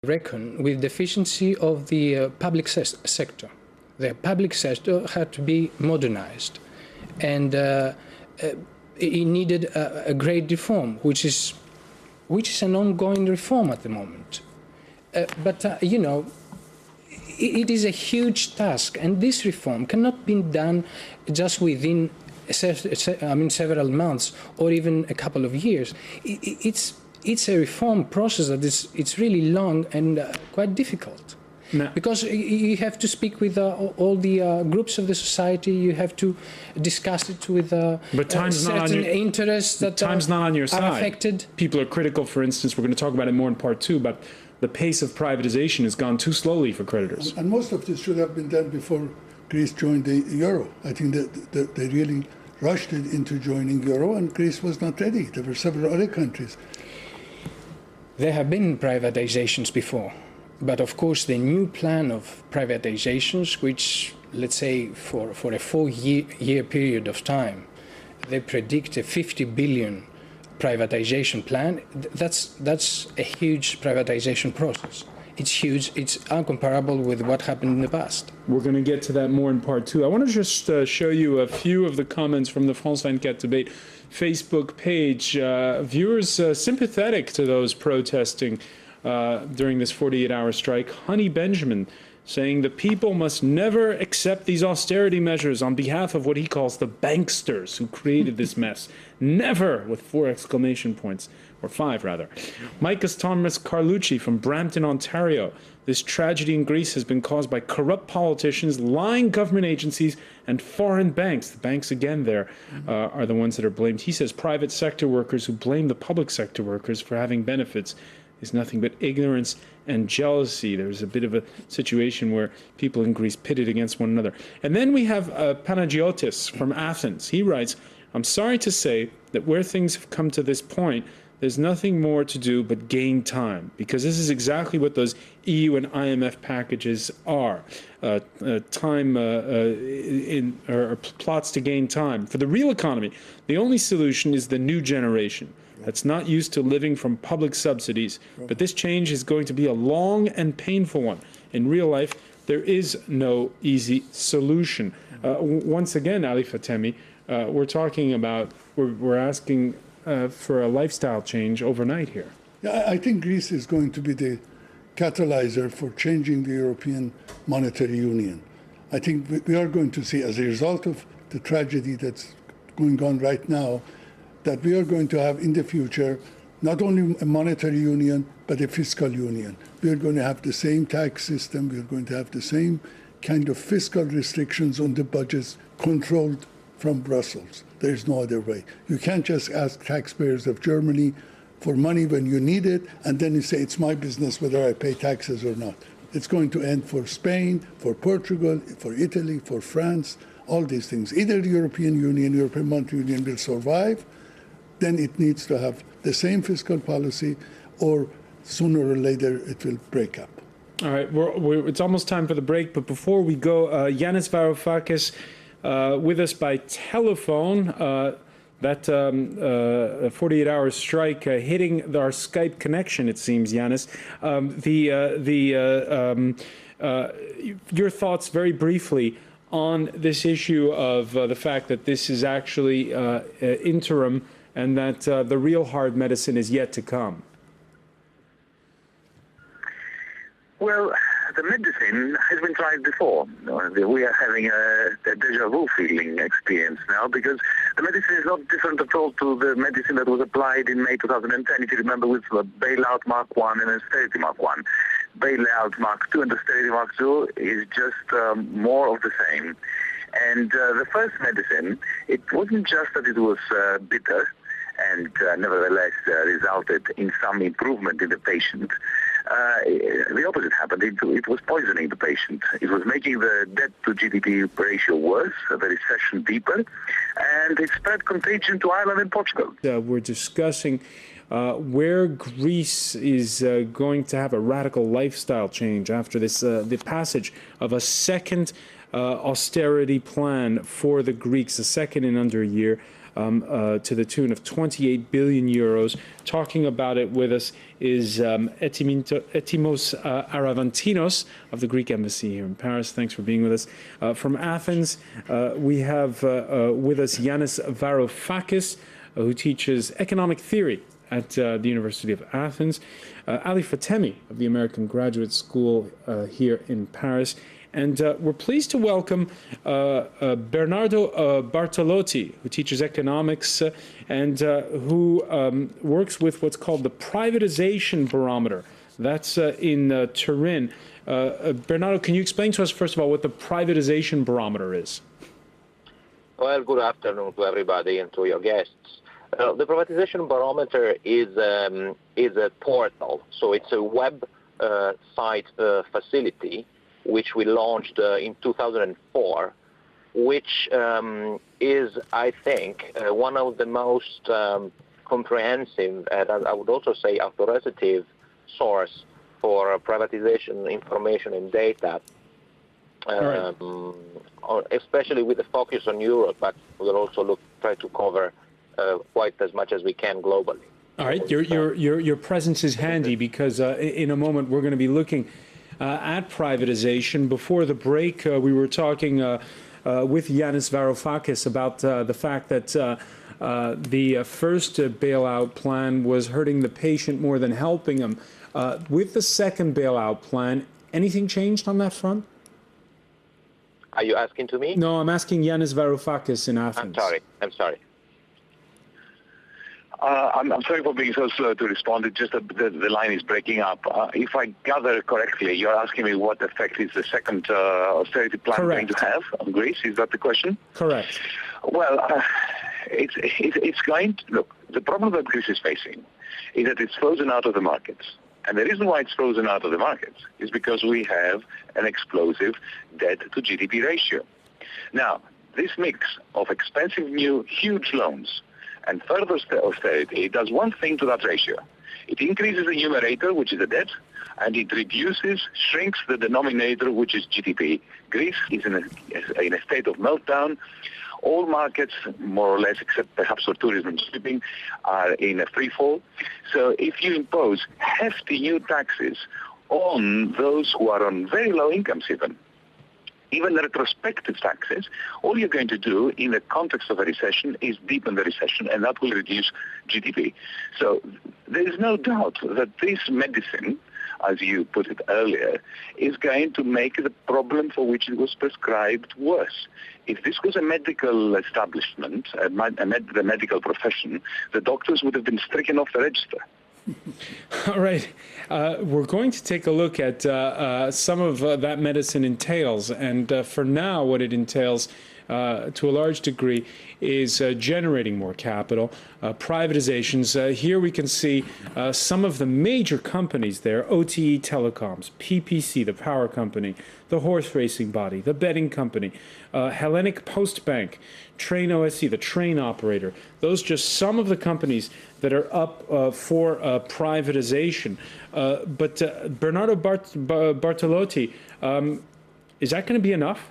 reckon with the efficiency of the public sector. The public sector had to be modernized, and it needed a great reform, which is an ongoing reform at the moment. But it is a huge task, and this reform cannot be done just within several months or even a couple of years. It's a reform process that it's really long and quite difficult. No. Because you have to speak with all the groups of the society. You have to discuss it with certain interests that time's not on your side. Are affected. People are critical, for instance, we're going to talk about it more in part 2, but the pace of privatization has gone too slowly for creditors. And most of this should have been done before Greece joined the euro. I think that they really rushed it into joining euro, and Greece was not ready. There were several other countries. There have been privatizations before. But of course, the new plan of privatizations, which, let's say, for a 4-year period of time, they predict a 50 billion privatization plan. That's a huge privatization process. It's huge. It's incomparable with what happened in the past. We're going to get to that more in part 2. I want to just show you a few of the comments from the France24 debate Facebook page. Viewers sympathetic to those protesting during this 48-hour strike. Honey Benjamin saying the people must never accept these austerity measures on behalf of what he calls the banksters who created this mess. Never, with 4 exclamation points, or 5 rather. Micas Thomas Carlucci from Brampton, Ontario. This tragedy in Greece has been caused by corrupt politicians, lying government agencies, and foreign banks. The banks, again, there are the ones that are blamed. He says private sector workers who blame the public sector workers for having benefits is nothing but ignorance and jealousy. There's a bit of a situation where people in Greece pitted against one another. And then we have Panagiotis from Athens. He writes, I'm sorry to say that where things have come to this point, there's nothing more to do but gain time, because this is exactly what those EU and IMF packages are. Plots to gain time. For the real economy, the only solution is the new generation that's not used to living from public subsidies. But this change is going to be a long and painful one. In real life, there is no easy solution. Once again, Ali Fatemi, we're talking about, we're asking for a lifestyle change overnight here. Yeah, I think Greece is going to be the catalyzer for changing the European Monetary Union. I think we are going to see, as a result of the tragedy that's going on right now, that we are going to have in the future not only a monetary union, but a fiscal union. We are going to have the same tax system. We are going to have the same kind of fiscal restrictions on the budgets controlled from Brussels. There is no other way. You can't just ask taxpayers of Germany for money when you need it, and then you say, it's my business whether I pay taxes or not. It's going to end for Spain, for Portugal, for Italy, for France, all these things. Either the European Union, European Monetary Union will survive, then it needs to have the same fiscal policy, or sooner or later it will break up. All right, it's almost time for the break, but before we go, Yanis Varoufakis with us by telephone. That 48-hour strike hitting our Skype connection, it seems, Yanis. Your thoughts very briefly on this issue of the fact that this is actually interim and that the real hard medicine is yet to come. Well, the medicine has been tried before. We are having a deja vu feeling experience now, because the medicine is not different at all to the medicine that was applied in May 2010, if you remember, with bailout Mark 1 and austerity Mark 1. Bailout Mark 2 and austerity Mark 2 is just more of the same. And the first medicine, it wasn't just that it was bitter and nevertheless resulted in some improvement in the patient. The opposite happened. It was poisoning the patient. It was making the debt to GDP ratio worse, the recession deeper, and it spread contagion to Ireland and Portugal. We're discussing where Greece is going to have a radical lifestyle change after this, the passage of a second austerity plan for the Greeks, the second in under a year. to the tune of 28 billion euros. Talking about it with us is Etimos Aravantinos of the Greek Embassy here in Paris. Thanks for being with us. From Athens, we have with us Yanis Varoufakis, who teaches economic theory at the University of Athens, Ali Fatemi of the American Graduate School here in Paris. And we're pleased to welcome Bernardo Bartolotti, who teaches economics and who works with what's called the privatization barometer. That's in Turin. Bernardo, can you explain to us, first of all, what the privatization barometer is? Well, good afternoon to everybody and to your guests. The privatization barometer is a portal, so it's a web site facility which we launched in 2004, which is, I think, one of the most comprehensive and I would also say authoritative source for privatization information and data, especially with the focus on Europe, but we'll also try to cover quite as much as we can globally. All right, your presence is handy because in a moment we're going to be looking at privatization. Before the break, we were talking with Yanis Varoufakis about the fact that the first bailout plan was hurting the patient more than helping him. With the second bailout plan, anything changed on that front? Are you asking to me? No, I'm asking Yanis Varoufakis in Athens. I'm sorry. I'm sorry for being so slow to respond. It's just that the line is breaking up. If I gather correctly, you're asking me what effect is the second austerity plan going to have on Greece? Is that the question? Correct. Well, it's going to... Look, the problem that Greece is facing is that it's frozen out of the markets. And the reason why it's frozen out of the markets is because we have an explosive debt-to-GDP ratio. Now, this mix of expensive new huge loans and further austerity does one thing to that ratio. It increases the numerator, which is the debt, and it shrinks the denominator, which is GDP. Greece is in a state of meltdown. All markets, more or less, except perhaps for tourism and shipping, are in a free fall. So if you impose hefty new taxes on those who are on very low incomes even retrospective taxes, all you're going to do in the context of a recession is deepen the recession, and that will reduce GDP. So there is no doubt that this medicine, as you put it earlier, is going to make the problem for which it was prescribed worse. If this was a medical establishment, the medical profession, the doctors would have been stricken off the register. All right. We're going to take a look at some of that medicine entails. And for now, what it entails to a large degree is generating more capital, privatizations. Here we can see some of the major companies there: OTE Telecoms, PPC, the power company, the horse racing body, the betting company, Hellenic Post Bank, Train OSC, the train operator. Those just some of the companies that are up for privatization. But Bernardo Bartolotti, is that going to be enough?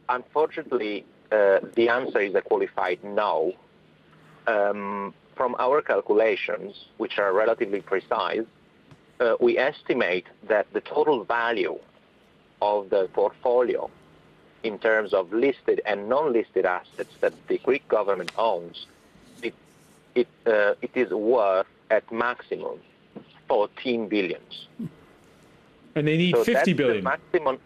Unfortunately, the answer is a qualified no. From our calculations, which are relatively precise, we estimate that the total value of the portfolio in terms of listed and non-listed assets that the Greek government owns, it is worth at maximum 14 billion. And they need so 50 billion. The maximum.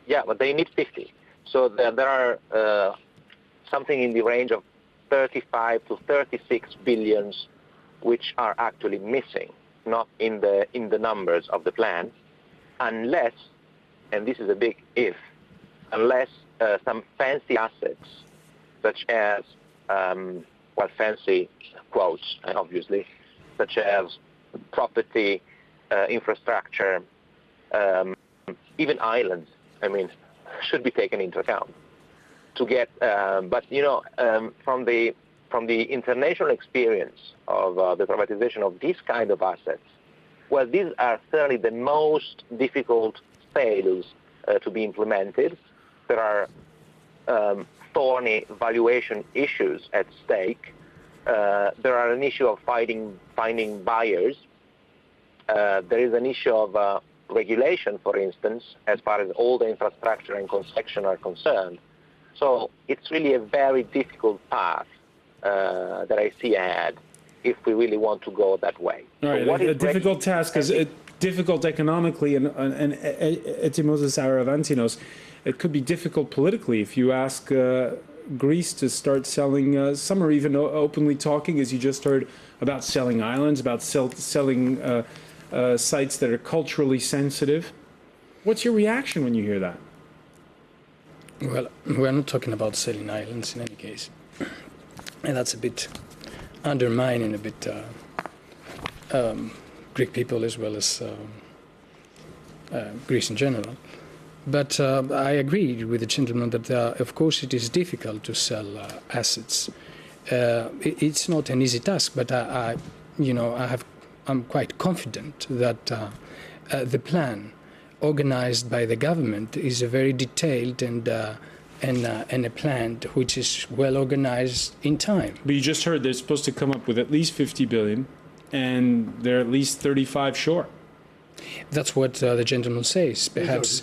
Yeah, but they need 50. So there are something in the range of 35 to 36 billions, which are actually missing, not in the numbers of the plan, unless, and this is a big if, unless some fancy assets, such as, fancy quotes, obviously, such as property, infrastructure, even islands, should be taken into account to get. But from the international experience of the privatization of these kind of assets, well, these are certainly the most difficult sales to be implemented. There are thorny valuation issues at stake. There are an issue of finding buyers. There is an issue of regulation, for instance, as far as all the infrastructure and construction are concerned. So it's really a very difficult path that I see ahead if we really want to go that way. All right, so a difficult task is difficult economically, and etymoses aravantinos. It could be difficult politically if you ask Greece to start selling. Some are even openly talking, as you just heard, about selling islands, about selling sites that are culturally sensitive. What's your reaction when you hear that? Well, we're not talking about selling islands in any case. And that's a bit undermining a bit Greek people as well as Greece in general. But I agree with the gentleman that, of course, it is difficult to sell assets. It's not an easy task, but I'm quite confident that the plan organized by the government is a very detailed and a plan which is well organized in time. But you just heard they're supposed to come up with at least 50 billion, and they're at least 35 short. That's what the gentleman says. Perhaps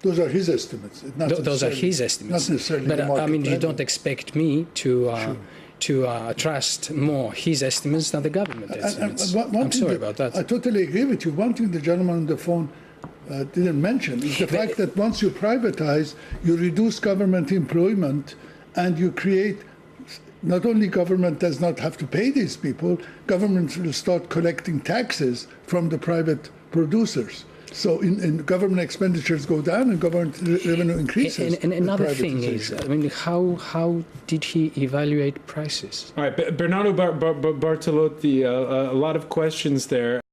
those are his estimates. Those are his estimates. Not necessarily. But the I mean, you value. don't expect me to trust more his estimates than the government estimates. I'm sorry about that. I totally agree with you. One thing the gentleman on the phone didn't mention is the fact that once you privatize, you reduce government employment, and you create, not only government does not have to pay these people, government will start collecting taxes from the private producers. So in government expenditures go down and government revenue increases. And another thing is, I mean, how did he evaluate prices? All right, Bernardo Bartolotti, a lot of questions there.